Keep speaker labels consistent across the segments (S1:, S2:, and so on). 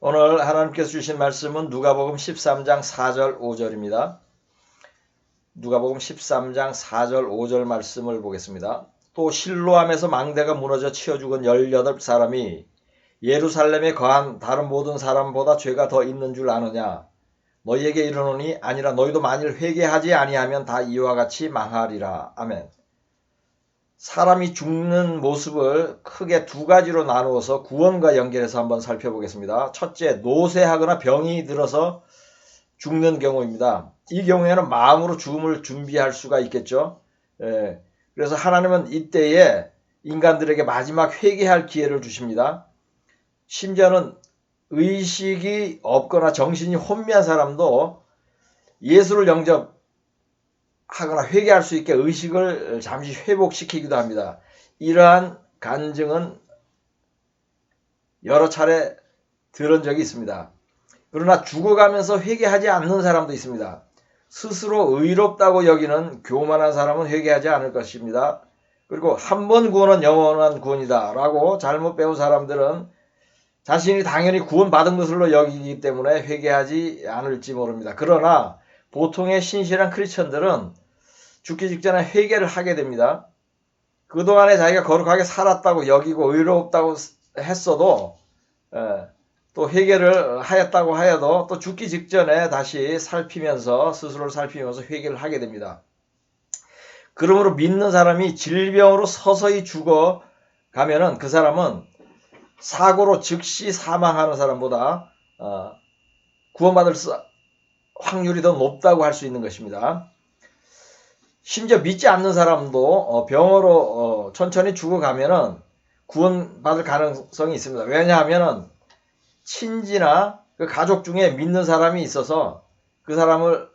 S1: 오늘 하나님께서 주신 말씀은 누가복음 13장 4절 5절입니다. 누가복음 13장 4절 5절 말씀을 보겠습니다. 또 실로암에서 망대가 무너져 치여 죽은 18사람이 예루살렘에 거한 다른 모든 사람보다 죄가 더 있는 줄 아느냐? 너희에게 이르노니 아니라 너희도 만일 회개하지 아니하면 다 이와 같이 망하리라. 아멘. 사람이 죽는 모습을 크게 두 가지로 나누어서 구원과 연결해서 한번 살펴보겠습니다. 첫째, 노쇠하거나 병이 들어서 죽는 경우입니다. 이 경우에는 마음으로 죽음을 준비할 수가 있겠죠. 그래서 하나님은 이때에 인간들에게 마지막 회개할 기회를 주십니다. 심지어는 의식이 없거나 정신이 혼미한 사람도 예수를 영접하거나 회개할 수 있게 의식을 잠시 회복시키기도 합니다. 이러한 간증은 여러 차례 들은 적이 있습니다. 그러나 죽어가면서 회개하지 않는 사람도 있습니다. 스스로 의롭다고 여기는 교만한 사람은 회개하지 않을 것입니다. 그리고 한 번 구원은 영원한 구원이다 라고 잘못 배운 사람들은 자신이 당연히 구원받은 것으로 여기기 때문에 회개하지 않을지 모릅니다. 그러나 보통의 신실한 크리스천들은 죽기 직전에 회개를 하게 됩니다. 그동안에 자기가 거룩하게 살았다고 여기고 의롭다고 했어도 또 회개를 하였다고 하여도 또 죽기 직전에 다시 살피면서 스스로를 살피면서 회개를 하게 됩니다. 그러므로 믿는 사람이 질병으로 서서히 죽어가면은 그 사람은 사고로 즉시 사망하는 사람보다 구원받을 확률이 더 높다고 할 수 있는 것입니다. 심지어 믿지 않는 사람도 병으로 천천히 죽어가면은 구원받을 가능성이 있습니다. 왜냐하면은 친지나 그 가족 중에 믿는 사람이 있어서 그 사람을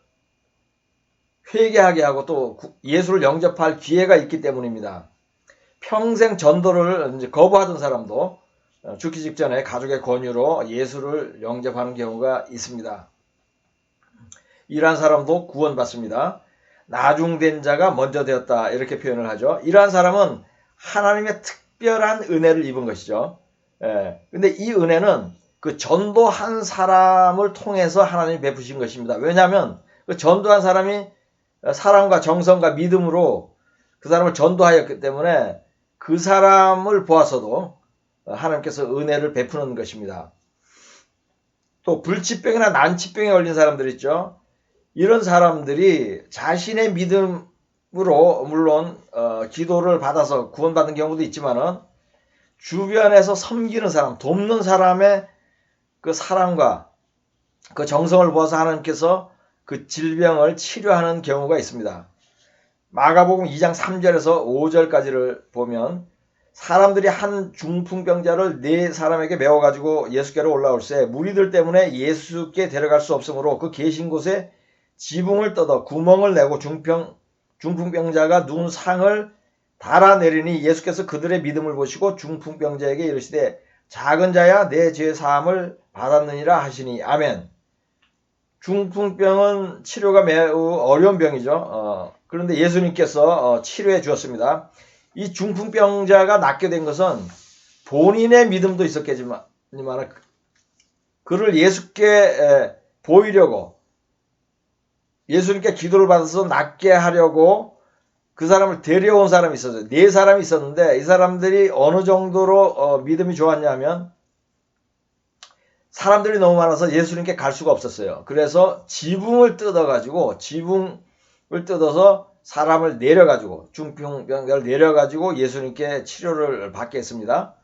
S1: 회개하게 하고 또 예수를 영접할 기회가 있기 때문입니다. 평생 전도를 이제 거부하던 사람도 죽기 직전에 가족의 권유로 예수를 영접하는 경우가 있습니다. 이러한 사람도 구원받습니다. 나중된 자가 먼저 되었다 이렇게 표현을 하죠. 이러한 사람은 하나님의 특별한 은혜를 입은 것이죠. 근데 이 은혜는 그 전도한 사람을 통해서 하나님이 베푸신 것입니다. 왜냐하면 그 전도한 사람이 사랑과 정성과 믿음으로 그 사람을 전도하였기 때문에 그 사람을 보아서도 하나님께서 은혜를 베푸는 것입니다. 또 불치병이나 난치병에 걸린 사람들 있죠. 이런 사람들이 자신의 믿음으로 물론 기도를 받아서 구원받는 경우도 있지만은 주변에서 섬기는 사람, 돕는 사람의 그 사랑과 그 정성을 보아서 하나님께서 그 질병을 치료하는 경우가 있습니다. 마가복음 2장 3절에서 5절까지를 보면 사람들이 한 중풍병자를 4사람에게 메워가지고 예수께로 올라올세 무리들 때문에 예수께 데려갈 수 없으므로 그 계신 곳에 지붕을 뜯어 구멍을 내고 중풍병자가 누운 상을 달아내리니 예수께서 그들의 믿음을 보시고 중풍병자에게 이르시되 작은 자야 내 죄 사함을 받았느니라 하시니 아멘. 중풍병은 치료가 매우 어려운 병이죠. 그런데 예수님께서 치료해 주었습니다. 이 중풍병자가 낫게 된 것은 본인의 믿음도 있었겠지만 그를 예수께 보이려고 예수님께 기도를 받아서 낫게 하려고 그 사람을 데려온 사람이 있었어요. 4사람이 있었는데 이 사람들이 어느 정도로 믿음이 좋았냐면 사람들이 너무 많아서 예수님께 갈 수가 없었어요. 그래서 지붕을 뜯어서 사람을 내려가지고 중풍병자를 내려가지고 예수님께 치료를 받게 했습니다.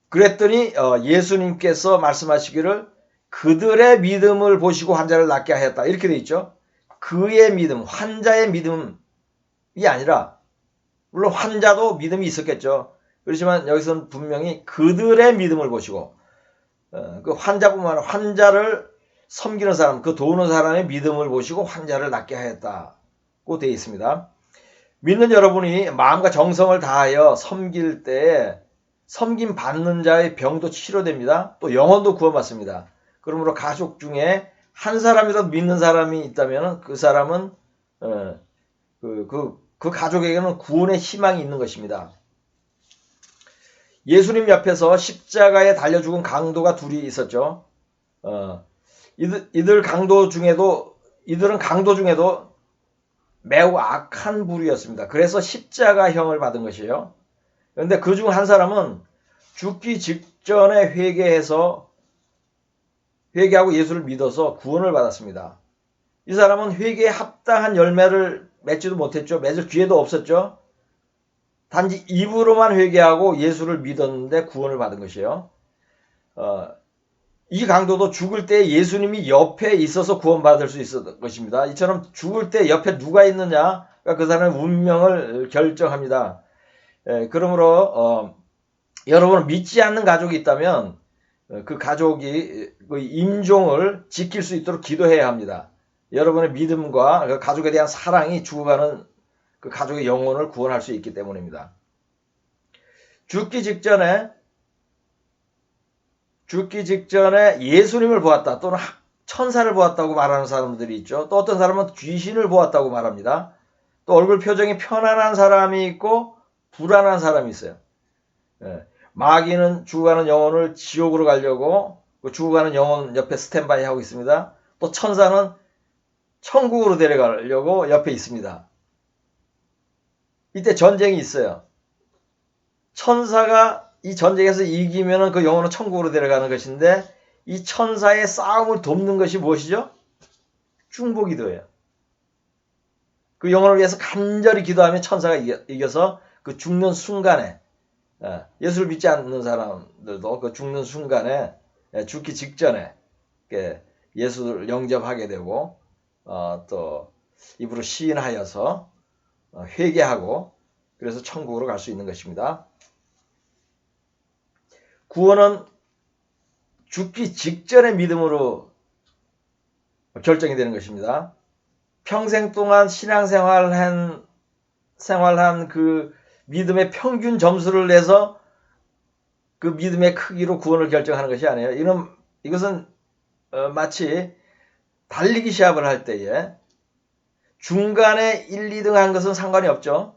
S1: 그랬더니 예수님께서 말씀하시기를 그들의 믿음을 보시고 환자를 낫게 하였다 이렇게 돼 있죠. 그의 믿음, 환자의 믿음이 아니라 물론 환자도 믿음이 있었겠죠. 그렇지만 여기서는 분명히 그들의 믿음을 보시고 그 환자뿐만 아니라 환자를 섬기는 사람, 그 도우는 사람의 믿음을 보시고 환자를 낫게 하였다고 되어 있습니다. 믿는 여러분이 마음과 정성을 다하여 섬길 때에 섬김 받는 자의 병도 치료됩니다. 또 영혼도 구원받습니다. 그러므로 가족 중에 한 사람이라도 믿는 사람이 있다면 그 사람은 그 가족에게는 구원의 희망이 있는 것입니다. 예수님 옆에서 십자가에 달려 죽은 강도가 둘이 있었죠. 이들은 강도 중에도 매우 악한 부류였습니다. 그래서 십자가형을 받은 것이에요. 그런데 그 중 한 사람은 죽기 직전에 회개하고 예수를 믿어서 구원을 받았습니다. 이 사람은 회개에 합당한 열매를 맺지도 못했죠. 맺을 기회도 없었죠. 단지 입으로만 회개하고 예수를 믿었는데 구원을 받은 것이에요. 이 강도도 죽을 때 예수님이 옆에 있어서 구원받을 수 있었던 것입니다. 이처럼 죽을 때 옆에 누가 있느냐가 그 사람의 운명을 결정합니다. 그러므로 여러분은 믿지 않는 가족이 있다면 그 가족이 그 임종을 지킬 수 있도록 기도해야 합니다. 여러분의 믿음과 그 가족에 대한 사랑이 죽어가는 그 가족의 영혼을 구원할 수 있기 때문입니다. 죽기 직전에 예수님을 보았다 또는 천사를 보았다고 말하는 사람들이 있죠. 또 어떤 사람은 귀신을 보았다고 말합니다. 또 얼굴 표정이 편안한 사람이 있고 불안한 사람이 있어요. 마귀는 죽어가는 영혼을 지옥으로 가려고 그 죽어가는 영혼 옆에 스탠바이 하고 있습니다. 또 천사는 천국으로 데려가려고 옆에 있습니다. 이때 전쟁이 있어요. 천사가 이 전쟁에서 이기면 그 영혼은 천국으로 데려가는 것인데 이 천사의 싸움을 돕는 것이 무엇이죠? 중보기도예요. 그 영혼을 위해서 간절히 기도하면 천사가 이겨서 그 죽는 순간에 예수를 믿지 않는 사람들도 그 죽는 순간에 죽기 직전에 예수를 영접하게 되고 또 입으로 시인하여서 회개하고 그래서 천국으로 갈 수 있는 것입니다. 구원은 죽기 직전의 믿음으로 결정이 되는 것입니다. 평생 동안 신앙생활한 그 믿음의 평균 점수를 내서 그 믿음의 크기로 구원을 결정하는 것이 아니에요. 이것은 마치 달리기 시합을 할 때에 중간에 1, 2등 한 것은 상관이 없죠.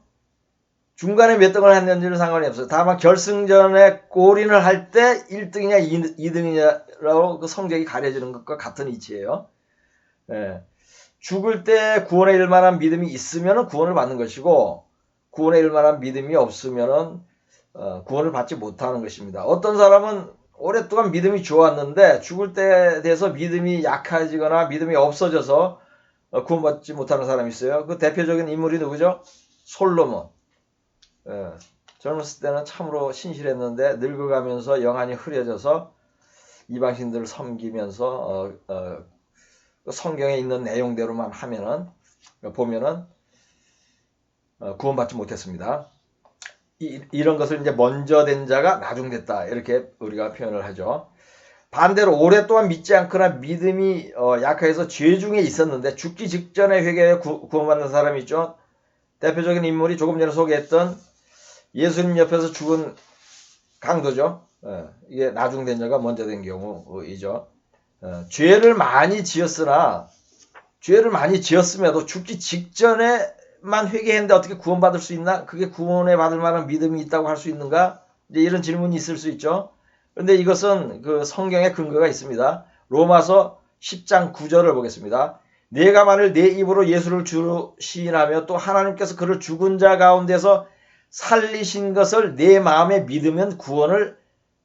S1: 중간에 몇 등을 했는지는 상관이 없어요. 다만 결승전에 골인을 할 때 1등이냐 2등이냐라고 그 성적이 가려지는 것과 같은 이치예요. 죽을 때 구원에 이를 만한 믿음이 있으면 구원을 받는 것이고 구원에 이를 만한 믿음이 없으면 구원을 받지 못하는 것입니다. 어떤 사람은 오랫동안 믿음이 좋았는데 죽을 때 돼서 믿음이 약해지거나 믿음이 없어져서 구원받지 못하는 사람이 있어요. 그 대표적인 인물이 누구죠? 솔로몬. 젊었을 때는 참으로 신실했는데 늙어가면서 영안이 흐려져서 이방신들을 섬기면서 성경에 있는 내용대로만 보면은 구원받지 못했습니다. 이런 것을 이제 먼저 된 자가 나중됐다 이렇게 우리가 표현을 하죠. 반대로 오랫동안 믿지 않거나 믿음이 약해서 죄 중에 있었는데 죽기 직전에 회개해 구원받는 사람이 있죠. 대표적인 인물이 조금 전에 소개했던 예수님 옆에서 죽은 강도죠. 이게 나중된 자가 먼저 된 경우이죠. 죄를 많이 지었음에도 죽기 직전에만 회개했는데 어떻게 구원받을 수 있나? 그게 구원에 받을 만한 믿음이 있다고 할 수 있는가? 이제 이런 질문이 있을 수 있죠. 그런데 이것은 그 성경에 근거가 있습니다. 로마서 10장 9절을 보겠습니다. 내가 만일 내 입으로 예수를 주로 시인하며 또 하나님께서 그를 죽은 자 가운데서 살리신 것을 내 마음에 믿으면 구원을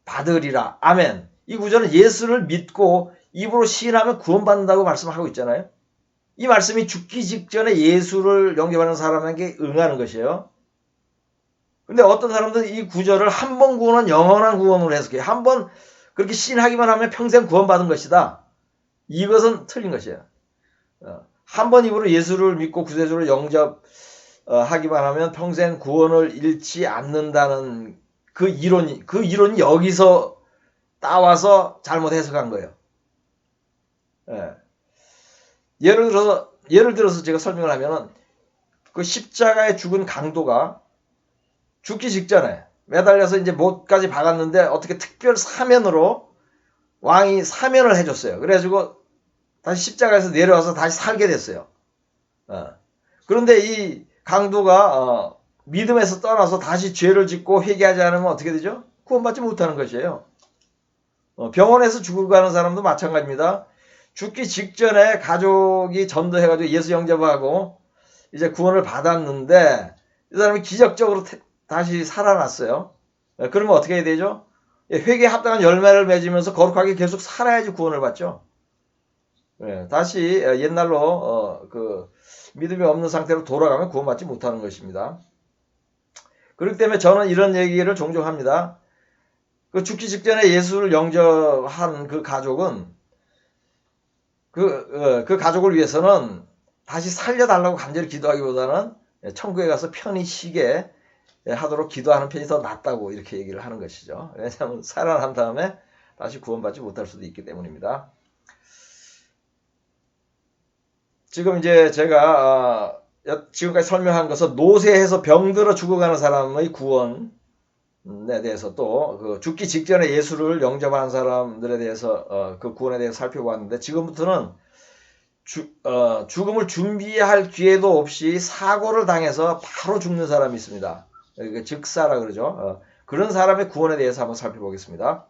S1: 받으리라. 아멘. 이 구절은 예수를 믿고 입으로 시인하면 구원받는다고 말씀하고 있잖아요. 이 말씀이 죽기 직전에 예수를 영접하는 사람에게 응하는 것이에요. 근데 어떤 사람들은 이 구절을 한 번 구원은 영원한 구원으로 해석해요. 한 번 그렇게 시인하기만 하면 평생 구원받은 것이다. 이것은 틀린 것이에요. 한 번 입으로 예수를 믿고 구세주로 영접하기만 하면 평생 구원을 잃지 않는다는 그 이론이 여기서 따와서 잘못 해석한 거예요. 예를 들어서 제가 설명을 하면은 그 십자가에 죽은 강도가 죽기 직전에 매달려서 이제 못까지 박았는데 어떻게 특별 사면으로 왕이 사면을 해줬어요. 그래가지고 다시 십자가에서 내려와서 다시 살게 됐어요. 그런데 이 강도가 믿음에서 떠나서 다시 죄를 짓고 회개하지 않으면 어떻게 되죠? 구원받지 못하는 것이에요. 병원에서 죽어가는 사람도 마찬가지입니다. 죽기 직전에 가족이 전도해가지고 예수 영접하고 이제 구원을 받았는데 이 사람이 기적적으로 다시 살아났어요. 그러면 어떻게 해야 되죠? 회개에 합당한 열매를 맺으면서 거룩하게 계속 살아야지 구원을 받죠. 다시 옛날로 그 믿음이 없는 상태로 돌아가면 구원받지 못하는 것입니다. 그렇기 때문에 저는 이런 얘기를 종종 합니다. 그 죽기 직전에 예수를 영접한 그 가족은 그 가족을 위해서는 다시 살려달라고 간절히 기도하기보다는 천국에 가서 편히 쉬게 하도록 기도하는 편이 더 낫다고 이렇게 얘기를 하는 것이죠. 왜냐하면 살아난 다음에 다시 구원받지 못할 수도 있기 때문입니다. 지금 이제 제가 지금까지 설명한 것은 노쇠해서 병들어 죽어가는 사람의 구원에 대해서 또 그 죽기 직전에 예수를 영접한 사람들에 대해서 그 구원에 대해서 살펴보았는데 지금부터는 죽음을 준비할 기회도 없이 사고를 당해서 바로 죽는 사람이 있습니다. 즉사라 그러죠. 그런 사람의 구원에 대해서 한번 살펴보겠습니다.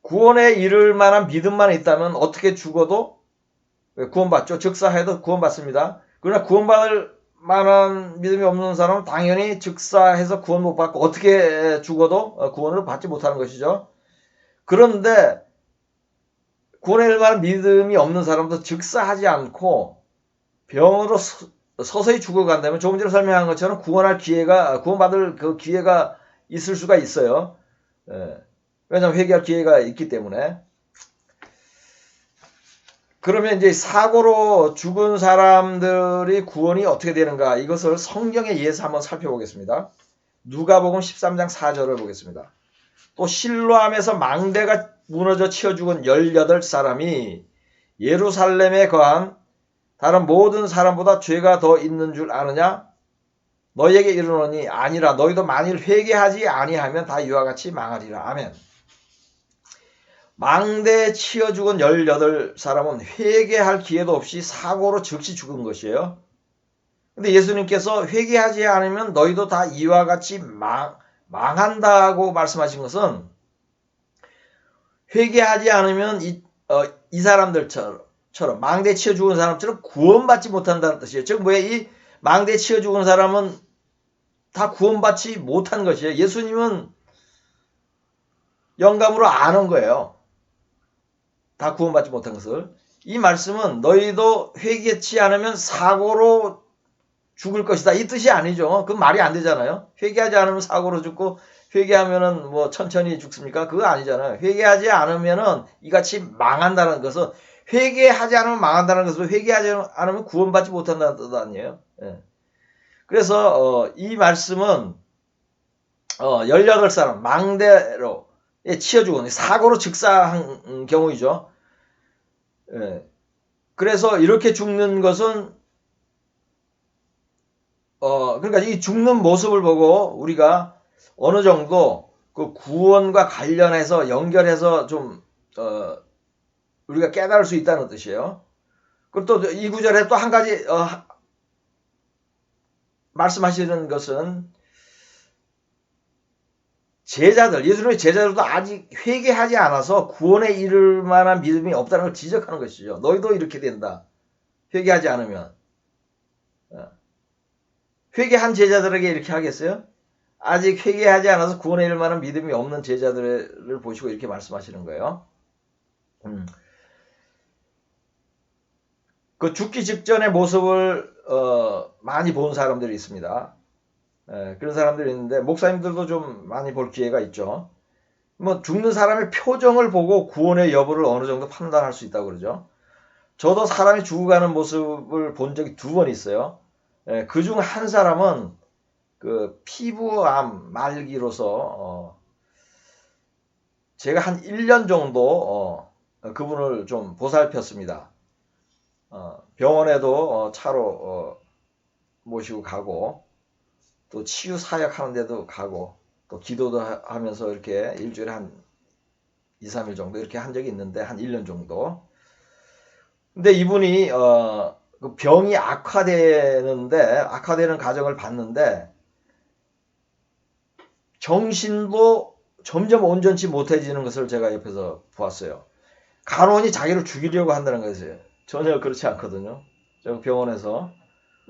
S1: 구원에 이를 만한 믿음만 있다면 어떻게 죽어도 구원받죠. 즉사해도 구원받습니다. 그러나 구원받을 만한 믿음이 없는 사람은 당연히 즉사해서 구원 못 받고 어떻게 죽어도 구원을 받지 못하는 것이죠. 그런데 구원에 이를 만한 믿음이 없는 사람도 즉사하지 않고 병으로 서서히 죽어간다면 조금 전에 설명한 것처럼 구원받을 그 기회가 있을 수가 있어요. 왜냐하면 회개할 기회가 있기 때문에. 그러면 이제 사고로 죽은 사람들이 구원이 어떻게 되는가 이것을 성경에 의해서 한번 살펴보겠습니다. 누가복음 13장 4절을 보겠습니다. 또 실로암에서 망대가 무너져 치어 죽은 18사람이 예루살렘에 거한 다른 모든 사람보다 죄가 더 있는 줄 아느냐? 너희에게 이르노니 아니라 너희도 만일 회개하지 아니하면 다 이와 같이 망하리라. 아멘. 망대에 치여 죽은 18사람은 회개할 기회도 없이 사고로 즉시 죽은 것이에요. 근데 예수님께서 회개하지 않으면 너희도 다 이와 같이 망한다고 말씀하신 것은 회개하지 않으면 이 사람들처럼 망대에 치여 죽은 사람처럼 구원받지 못한다는 뜻이에요. 즉 뭐야, 이 망대에 치여 죽은 사람은 다 구원받지 못한 것이에요. 예수님은 영감으로 아는 거예요. 다 구원받지 못한 것을. 이 말씀은 너희도 회개치 않으면 사고로 죽을 것이다 이 뜻이 아니죠. 그 말이 안 되잖아요. 회개하지 않으면 사고로 죽고 회개하면은 뭐 천천히 죽습니까? 그거 아니잖아요. 회개하지 않으면은 이같이 망한다는 것은, 회개하지 않으면 망한다는 것은 회개하지 않으면 구원받지 못한다는 뜻 아니에요. 그래서 이 말씀은 18사람 망대로 치여 죽은 사고로 즉사한 경우이죠. 그래서 이렇게 죽는 것은 그러니까 이 죽는 모습을 보고 우리가 어느 정도 그 구원과 관련해서 연결해서 좀 우리가 깨달을 수 있다는 뜻이에요. 그리고 또 이 구절에 또 한 가지 말씀하시는 것은 예수님의 제자들도 아직 회개하지 않아서 구원에 이를 만한 믿음이 없다는 걸 지적하는 것이죠. 너희도 이렇게 된다. 회개하지 않으면. 회개한 제자들에게 이렇게 하겠어요? 아직 회개하지 않아서 구원에 이를 만한 믿음이 없는 제자들을 보시고 이렇게 말씀하시는 거예요. 그 죽기 직전의 모습을 많이 본 사람들이 있습니다. 그런 사람들이 있는데 목사님들도 좀 많이 볼 기회가 있죠. 뭐 죽는 사람의 표정을 보고 구원의 여부를 어느 정도 판단할 수 있다고 그러죠. 저도 사람이 죽어가는 모습을 본 적이 2번 있어요. 그중 한 사람은 그 피부암 말기로서 제가 한 1년 정도 그분을 좀 보살폈습니다. 병원에도 차로 모시고 가고 또 치유 사역 하는 데도 가고 또 기도도 하면서 이렇게 일주일에 한 2, 3일 정도 이렇게 한 적이 있는데 한 1년 정도. 근데 이분이 그 병이 악화되는 과정을 봤는데 정신도 점점 온전치 못해지는 것을 제가 옆에서 보았어요. 간혼이 자기를 죽이려고 한다는 것이에요. 전혀 그렇지 않거든요. 제가 병원에서.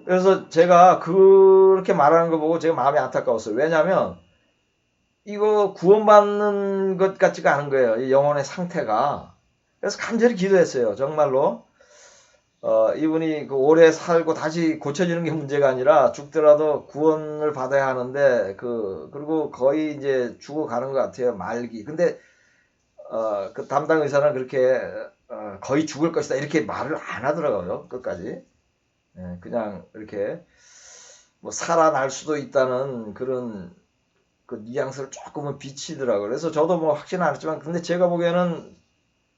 S1: 그래서 제가 그렇게 말하는 거 보고 제가 마음이 안타까웠어요. 왜냐하면 이거 구원받는 것 같지가 않은 거예요. 이 영혼의 상태가. 그래서 간절히 기도했어요. 정말로. 이분이 그 오래 살고 다시 고쳐지는 게 문제가 아니라 죽더라도 구원을 받아야 하는데, 그리고 거의 이제 죽어가는 것 같아요. 말기. 근데, 그 담당 의사는 그렇게, 거의 죽을 것이다. 이렇게 말을 안 하더라고요. 끝까지. 그냥 이렇게, 뭐, 살아날 수도 있다는 그런, 그 뉘앙스를 조금은 비치더라고요. 그래서 저도 뭐 확신은 안 했지만, 근데 제가 보기에는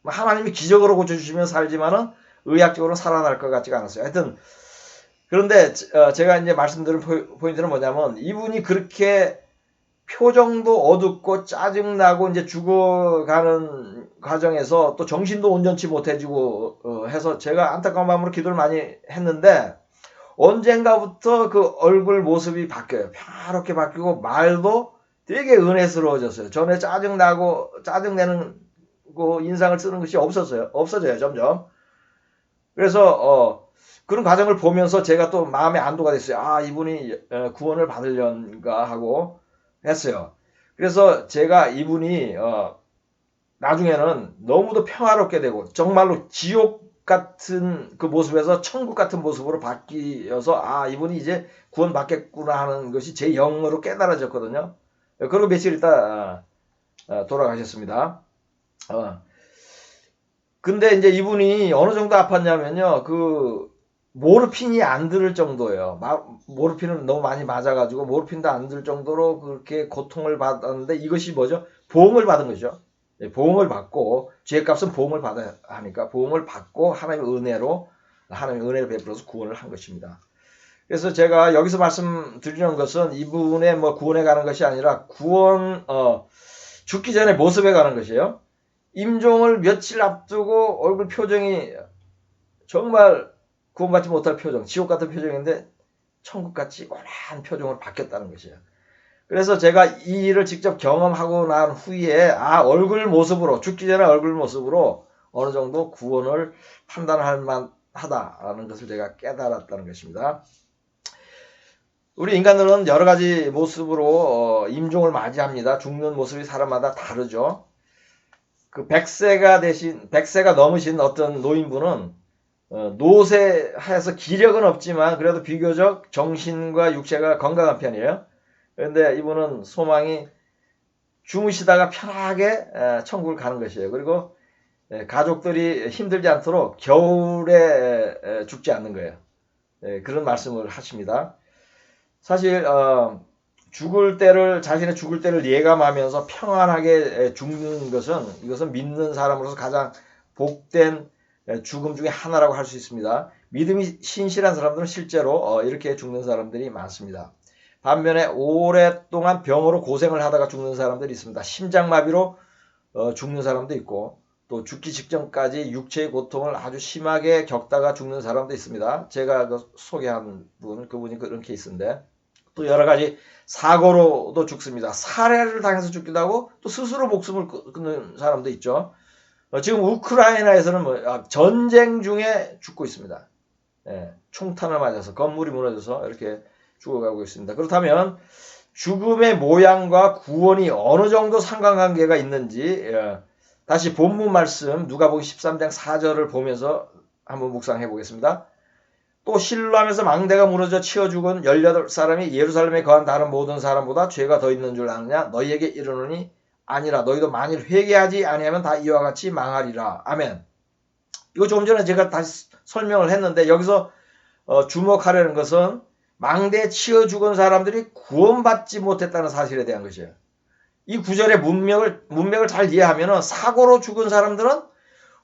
S1: 뭐 하나님이 기적으로 고쳐주시면 살지만은 의학적으로 살아날 것 같지가 않았어요. 하여튼 그런데 제가 이제 말씀드린 포인트는 뭐냐면 이분이 그렇게 표정도 어둡고 짜증나고 이제 죽어가는 과정에서 또 정신도 온전치 못해지고 해서 제가 안타까운 마음으로 기도를 많이 했는데 언젠가부터 그 얼굴 모습이 바뀌어요. 평화롭게 바뀌고 말도 되게 은혜스러워졌어요. 전에 짜증내는 인상을 쓰는 것이 없어져요, 점점. 그래서 그런 과정을 보면서 제가 또 마음의 안도가 됐어요. 아, 이분이 구원을 받으려는가 하고 했어요. 그래서 제가 이분이 나중에는 너무도 평화롭게 되고 정말로 지옥 같은 그 모습에서 천국 같은 모습으로 바뀌어서 아, 이분이 이제 구원 받겠구나 하는 것이 제 영으로 깨달아졌거든요. 그리고 며칠 있다 돌아가셨습니다. 근데 이제 이분이 어느 정도 아팠냐면요. 그 모르핀이 안 들을 정도예요. 모르핀을 너무 많이 맞아가지고 모르핀도 안 들 정도로 그렇게 고통을 받았는데 이것이 뭐죠? 보응을 받은 거죠. 보응을 받고 죄값은 보응을 받아야 하니까 보응을 받고 하나님의 은혜를 베풀어서 구원을 한 것입니다. 그래서 제가 여기서 말씀드리는 것은 이분의 뭐 구원에 가는 것이 아니라 죽기 전에 모습에 가는 것이에요. 임종을 며칠 앞두고 얼굴 표정이 정말 구원받지 못할 표정, 지옥 같은 표정인데 천국같이 온화한 표정으로 바뀌었다는 것이에요. 그래서 제가 이 일을 직접 경험하고 난 후에 얼굴 모습으로 죽기 전에 얼굴 모습으로 어느 정도 구원을 판단할 만하다라는 것을 제가 깨달았다는 것입니다. 우리 인간들은 여러 가지 모습으로 임종을 맞이합니다. 죽는 모습이 사람마다 다르죠. 그 100세가 넘으신 어떤 노인분은 노쇠해서 기력은 없지만 그래도 비교적 정신과 육체가 건강한 편이에요. 그런데 이분은 소망이 주무시다가 편하게 천국을 가는 것이에요. 그리고 가족들이 힘들지 않도록 겨울에 죽지 않는 거예요. 그런 말씀을 하십니다. 사실 자신의 죽을 때를 예감하면서 평안하게 죽는 것은 이것은 믿는 사람으로서 가장 복된 죽음 중에 하나라고 할 수 있습니다. 믿음이 신실한 사람들은 실제로 이렇게 죽는 사람들이 많습니다. 반면에 오랫동안 병으로 고생을 하다가 죽는 사람들이 있습니다. 심장마비로 죽는 사람도 있고 또 죽기 직전까지 육체의 고통을 아주 심하게 겪다가 죽는 사람도 있습니다. 제가 소개한 그분이 그런 케이스인데 또 여러 가지 사고로도 죽습니다. 살해를 당해서 죽기도 하고 또 스스로 목숨을 끊는 사람도 있죠. 지금 우크라이나에서는 전쟁 중에 죽고 있습니다. 총탄을 맞아서 건물이 무너져서 이렇게 죽어가고 있습니다. 그렇다면 죽음의 모양과 구원이 어느 정도 상관관계가 있는지 다시 본문 말씀 누가복음 13장 4절을 보면서 한번 묵상해 보겠습니다. 또 실로암에서 망대가 무너져 치어 죽은 18사람이 예루살렘에 거한 다른 모든 사람보다 죄가 더 있는 줄 아느냐? 너희에게 이르노니 아니라 너희도 만일 회개하지 아니하면 다 이와 같이 망하리라. 아멘. 이거 조금 전에 제가 다시 설명을 했는데 여기서 주목하려는 것은 망대에 치어 죽은 사람들이 구원받지 못했다는 사실에 대한 것이에요. 이 구절의 문맥을 잘 이해하면 사고로 죽은 사람들은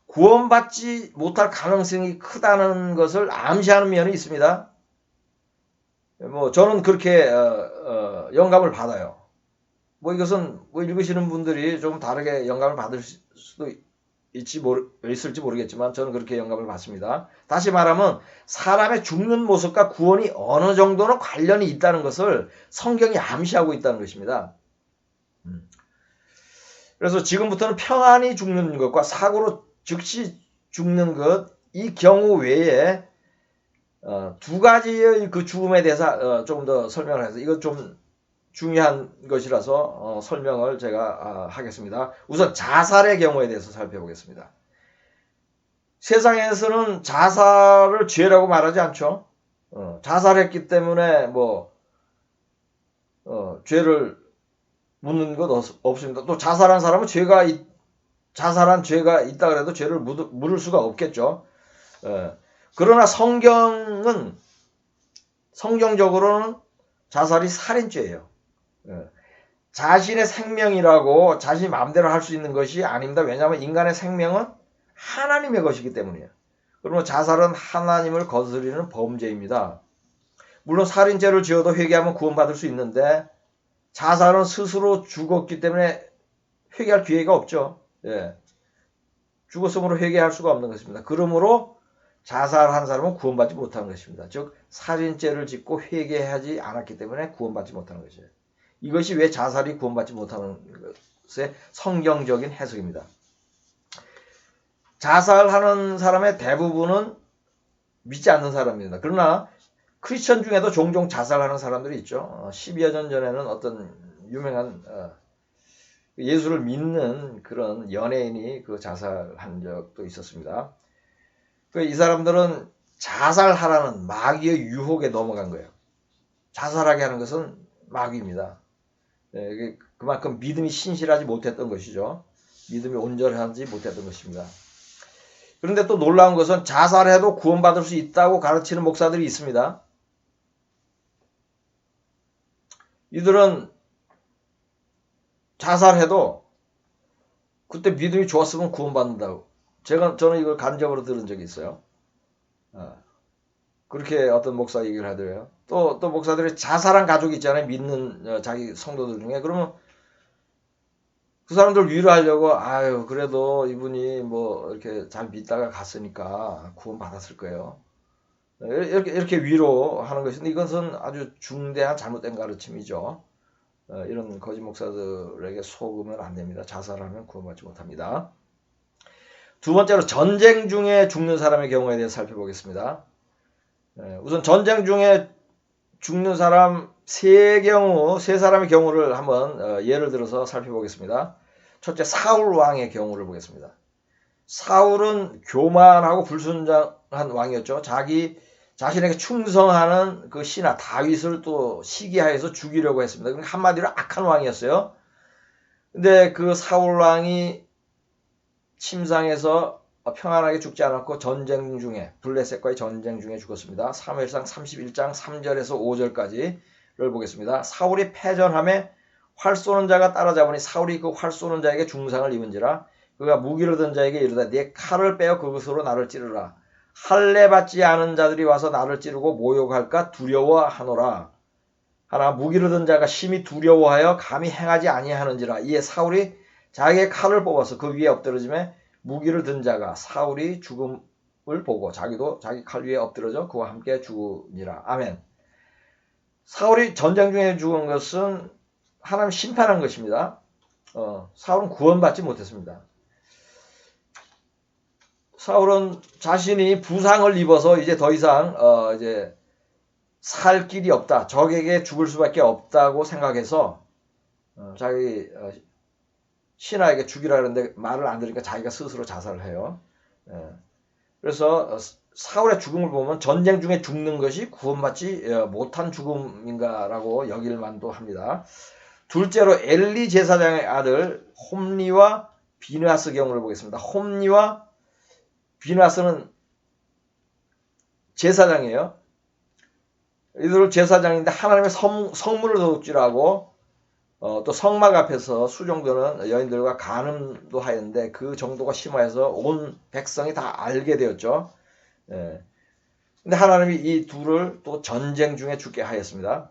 S1: 구원받지 못할 가능성이 크다는 것을 암시하는 면이 있습니다. 저는 그렇게 영감을 받아요. 이것은 읽으시는 분들이 좀 다르게 영감을 받을 수도 있을지 모르겠지만 저는 그렇게 영감을 받습니다. 다시 말하면 사람의 죽는 모습과 구원이 어느 정도는 관련이 있다는 것을 성경이 암시하고 있다는 것입니다. 그래서 지금부터는 평안히 죽는 것과 사고로 즉시 죽는 것, 이 경우 외에 두 가지의 그 죽음에 대해서 조금 더 설명을 해서 이건 좀 중요한 것이라서 설명을 제가 하겠습니다. 우선 자살의 경우에 대해서 살펴보겠습니다. 세상에서는 자살을 죄라고 말하지 않죠. 자살했기 때문에 죄를 묻는 것 없습니다. 또 자살한 사람은 자살한 죄가 있다 그래도 죄를 물을 수가 없겠죠. 그러나 성경적으로는 자살이 살인죄예요. 자신의 생명이라고 자신이 마음대로 할 수 있는 것이 아닙니다. 왜냐하면 인간의 생명은 하나님의 것이기 때문이에요. 그러면 자살은 하나님을 거스르는 범죄입니다. 물론 살인죄를 지어도 회개하면 구원받을 수 있는데 자살은 스스로 죽었기 때문에 회개할 기회가 없죠. 죽었으므로 회개할 수가 없는 것입니다. 그러므로 자살한 사람은 구원받지 못하는 것입니다. 즉 살인죄를 짓고 회개하지 않았기 때문에 구원받지 못하는 것이에요. 이것이 왜 자살이 구원받지 못하는 것의 성경적인 해석입니다. 자살하는 사람의 대부분은 믿지 않는 사람입니다. 그러나 크리스천 중에도 종종 자살하는 사람들이 있죠. 12여 년 전에는 어떤 유명한 예수를 믿는 그런 연예인이 그 자살한 적도 있었습니다. 이 사람들은 자살하라는 마귀의 유혹에 넘어간 거예요. 자살하게 하는 것은 마귀입니다. 그만큼 믿음이 신실하지 못했던 것이죠. 믿음이 온전하지 못했던 것입니다. 그런데 또 놀라운 것은 자살해도 구원받을 수 있다고 가르치는 목사들이 있습니다. 이들은 자살해도 그때 믿음이 좋았으면 구원받는다고. 저는 이걸 간접으로 들은 적이 있어요. 그렇게 어떤 목사 얘기를 하더래요. 또 목사들이 자살한 가족이 있잖아요. 믿는 자기 성도들 중에. 그러면 그 사람들 위로하려고 그래도 이분이 이렇게 잘 믿다가 갔으니까 구원받았을 거예요. 이렇게 위로하는 것인데 이것은 아주 중대한 잘못된 가르침이죠. 이런 거짓 목사들에게 속으면 안 됩니다. 자살하면 구원받지 못합니다. 두 번째로 전쟁 중에 죽는 사람의 경우에 대해서 살펴보겠습니다. 우선 전쟁 중에 죽는 사람 세 사람의 경우를 한번 예를 들어서 살펴보겠습니다. 첫째, 사울 왕의 경우를 보겠습니다. 사울은 교만하고 불순종한 왕이었죠. 자신에게 충성하는 그 신하 다윗을 또 시기하여서 죽이려고 했습니다. 그러니까 한마디로 악한 왕이었어요. 근데 그 사울 왕이 침상에서 평안하게 죽지 않았고 전쟁 중에 블레셋과의 전쟁 중에 죽었습니다. 사무엘상 31장 3절에서 5절까지를 보겠습니다. 사울이 패전함에 활 쏘는 자가 따라잡으니 사울이 그 활 쏘는 자에게 중상을 입은지라 그가 무기를 든 자에게 이르되 네 칼을 빼어 그것으로 나를 찌르라. 할례 받지 않은 자들이 와서 나를 찌르고 모욕할까 두려워하노라. 하나 무기를 든 자가 심히 두려워하여 감히 행하지 아니하는지라. 이에 사울이 자기의 칼을 뽑아서 그 위에 엎드러지매 무기를 든 자가 사울이 죽음을 보고 자기도 자기 칼 위에 엎드러져 그와 함께 죽으니라. 아멘. 사울이 전쟁 중에 죽은 것은 하나님 심판한 것입니다. 사울은 구원받지 못했습니다. 사울은 자신이 부상을 입어서 이제 더 이상 이제 살 길이 없다. 적에게 죽을 수밖에 없다고 생각해서 자기 신하에게 죽이라 하는데 말을 안 들으니까 자기가 스스로 자살을 해요. 그래서 사울의 죽음을 보면 전쟁 중에 죽는 것이 구원받지 못한 죽음인가라고 여길 만도 합니다. 둘째로 엘리 제사장의 아들 홈리와 비느하스 경우를 보겠습니다. 홈리와 비느하스는 제사장이에요. 이들은 제사장인데 하나님의 성문을 도둑질하고 또 성막 앞에서 수종드는 여인들과 간음도 하였는데 그 정도가 심화해서 온 백성이 다 알게 되었죠. 근데 하나님이 이 둘을 또 전쟁 중에 죽게 하였습니다.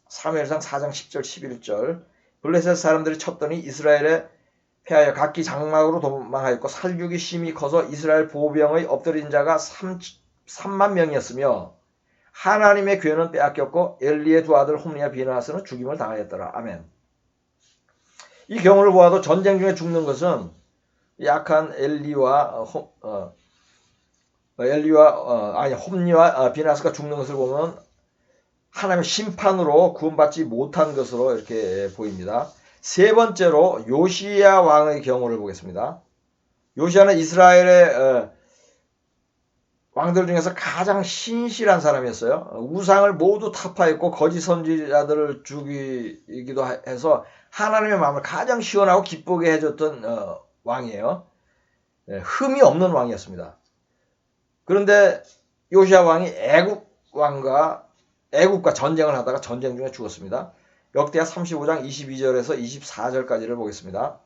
S1: 사무엘상 4장 10절 11절 블레셋 사람들이 쳤더니 이스라엘에 패하여 각기 장막으로 도망하였고 살육이 심히 커서 이스라엘 보병의 엎드린 자가 3만 명이었으며 하나님의 괴는 빼앗겼고 엘리의 두 아들 홈리와 비느하스는 죽임을 당하였더라. 아멘. 이 경우를 보아도 전쟁 중에 죽는 것은 약한 홈리와 비나스가 죽는 것을 보면 하나님의 심판으로 구원받지 못한 것으로 이렇게 보입니다. 세 번째로 요시야 왕의 경우를 보겠습니다. 요시야는 이스라엘의 왕들 중에서 가장 신실한 사람이었어요. 우상을 모두 타파했고 거짓 선지자들을 죽이기도 해서 하나님의 마음을 가장 시원하고 기쁘게 해줬던 왕이에요. 흠이 없는 왕이었습니다. 그런데 요시야 왕이 애국과 전쟁을 하다가 전쟁 중에 죽었습니다. 역대하 35장 22절에서 24절까지를 보겠습니다.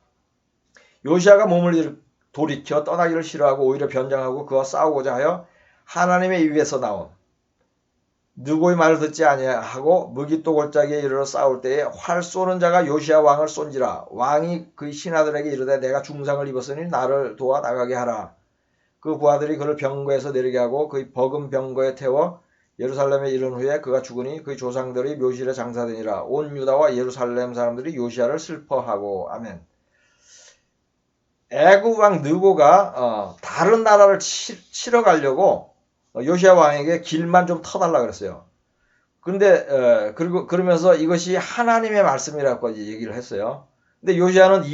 S1: 요시야가 몸을 돌이켜 떠나기를 싫어하고 오히려 변장하고 그와 싸우고자 하여 하나님의 입에서 나온 누구의 말을 듣지 아니하고 무기또 골짜기에 이르러 싸울 때에 활 쏘는 자가 요시야 왕을 쏜지라. 왕이 그의 신하들에게 이르되 내가 중상을 입었으니 나를 도와 나가게 하라. 그 부하들이 그를 병거에서 내리게 하고 그의 버금 병거에 태워 예루살렘에 이른 후에 그가 죽으니 그의 조상들이 묘실에 장사되니라. 온 유다와 예루살렘 사람들이 요시야를 슬퍼하고. 아멘. 애굽 왕 느고가 다른 나라를 치러 가려고 요시야 왕에게 길만 좀 터달라 그랬어요. 그런데 그러면서 이것이 하나님의 말씀이라고 얘기를 했어요. 근데 요시야는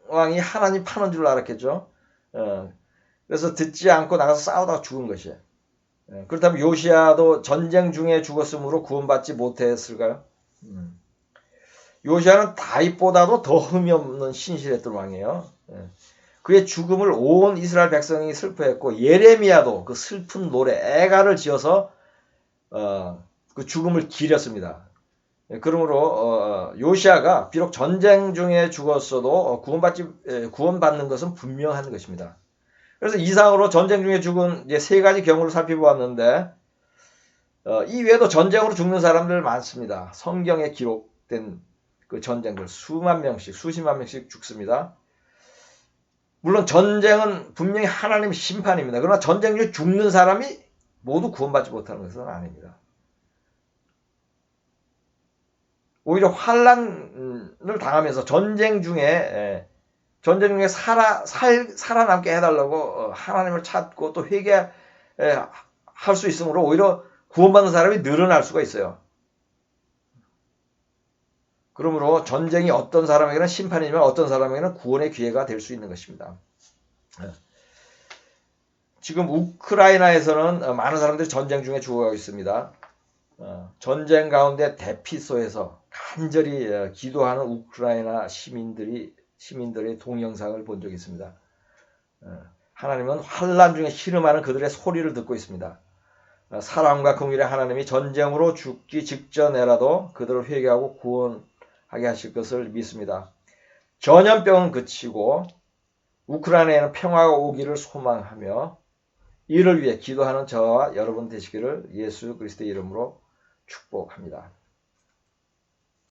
S1: 왕이 하나님 파는 줄 알았겠죠. 그래서 듣지 않고 나가서 싸우다가 죽은 것이에요. 그렇다면 요시야도 전쟁 중에 죽었으므로 구원받지 못했을까요? 요시야는 다윗보다도 더 흠이 없는 신실했던 왕이에요. 그의 죽음을 온 이스라엘 백성이 슬퍼했고 예레미야도 그 슬픈 노래 애가를 지어서 그 죽음을 기렸습니다. 그러므로 요시야가 비록 전쟁 중에 죽었어도 구원받는 것은 분명한 것입니다. 그래서 이상으로 전쟁 중에 죽은 이제 세 가지 경우를 살펴보았는데 이 외에도 전쟁으로 죽는 사람들 많습니다. 성경에 기록된 그 전쟁들 수만 명씩 수십만 명씩 죽습니다. 물론 전쟁은 분명히 하나님의 심판입니다. 그러나 전쟁 중에 죽는 사람이 모두 구원받지 못하는 것은 아닙니다. 오히려 환난을 당하면서 전쟁 중에 살아남게 해달라고 하나님을 찾고 또 회개할 수 있으므로 오히려 구원받는 사람이 늘어날 수가 있어요. 그러므로 전쟁이 어떤 사람에게는 심판이지만 어떤 사람에게는 구원의 기회가 될 수 있는 것입니다. 지금 우크라이나에서는 많은 사람들이 전쟁 중에 죽어가고 있습니다. 전쟁 가운데 대피소에서 간절히 기도하는 우크라이나 시민들의 동영상을 본 적이 있습니다. 하나님은 환난 중에 신음하는 그들의 소리를 듣고 있습니다. 사랑과 긍휼의 하나님이 전쟁으로 죽기 직전에라도 그들을 회개하고 구원하게 하실 것을 믿습니다. 전염병은 그치고 우크라이나에는 평화가 오기를 소망하며 이를 위해 기도하는 저와 여러분 되시기를 예수 그리스도의 이름으로 축복합니다.